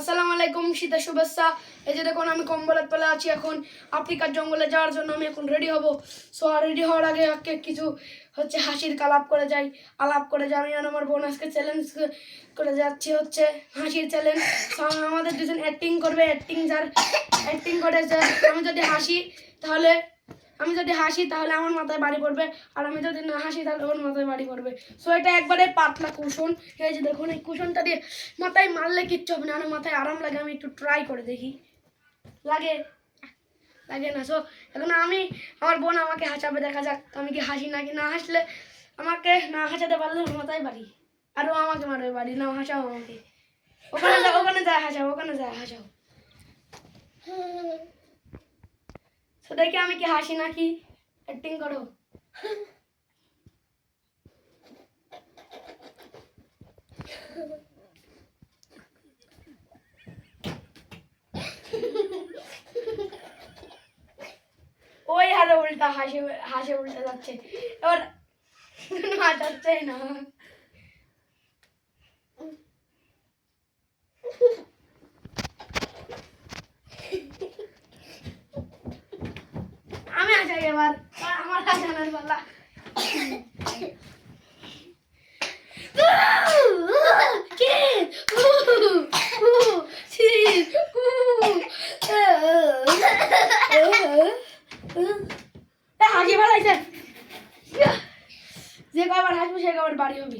আসসালামু আলাইকুম, শীতের শুভেচ্ছা। এই যে দেখুন আমি কম্বলের তলে আছি। এখন আফ্রিকার জঙ্গলে যাওয়ার জন্য আমি এখন রেডি হব। সো রেডি হওয়ার আগে কিছু হাসির আলাপ করে যাই। আমি আর আমার বোন আজকে চ্যালেঞ্জ করে যাচ্ছি, হাসির চ্যালেঞ্জ। আমাদের দুজন অ্যাক্টিং করবে। যার অ্যাক্টিং করে যে আমি যদি হাসি তাহলে আমার মাথায় বাড়ি পড়বে, আর আমি যদি না হাসি তাহলে ওর মাথায় বাড়ি পড়বে। সো এটা একবারে পাতলা কুশন। এই যে দেখুন, এই কুশনটা দিয়ে মাথায় মারলে কিচ্ছু হবে না, আমার মাথায় আরাম লাগে। আমি একটু ট্রাই করে দেখি, লাগে না। সো এখন আমার বোন আমাকে হাসাবে, দেখা যাক আমি কি হাসি নাকি। না হাসলে, আমাকে না হাসাতে পারলে ওর মাথায় বাড়ি, আর ও আমাকে মারবে বাড়ি। না হাসাও আমাকে, ওখানে যায় হাসাও। তো দেখি আমি কি হাসি নাকি, অ্যাক্টিং করো। ওই হারে উল্টা হাসে উল্টা যাচ্ছে। এবার হাসাচ্ছে না। আমি হাসাই এবার, আমার হাসানোর পালা। হাসি ফেলাইছে, যে কবার হাসবো সে কবার বাড়ি হবে।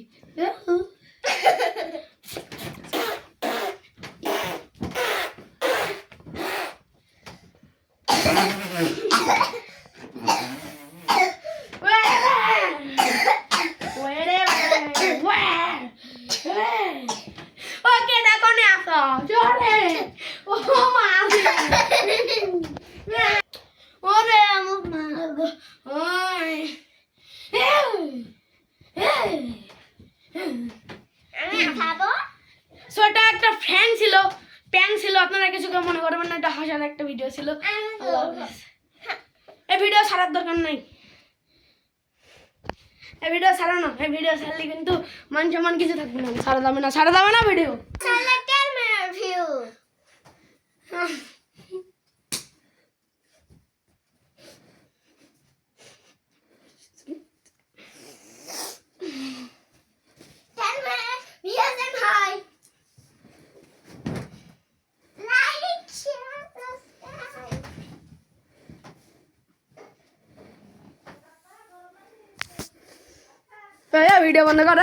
Oke, takon ya so. Jore. Oh, mati. Ore amuk mago. Oi. আমি খাবো। সো এটা একটা প্যাং ছিল, আপনারা কিছু মনে করবেন না, এটা হাসার একটা ভিডিও ছিল। এই ভিডিও ছাড়ার দরকার নাই, এই ভিডিও ছাড়া না। এই ভিডিও ছাড়লে কিন্তু মান সম্মান কিছু থাকবে না। ছাড়া যাবে না ভিডিও। ভিডিও বন্ধ কর।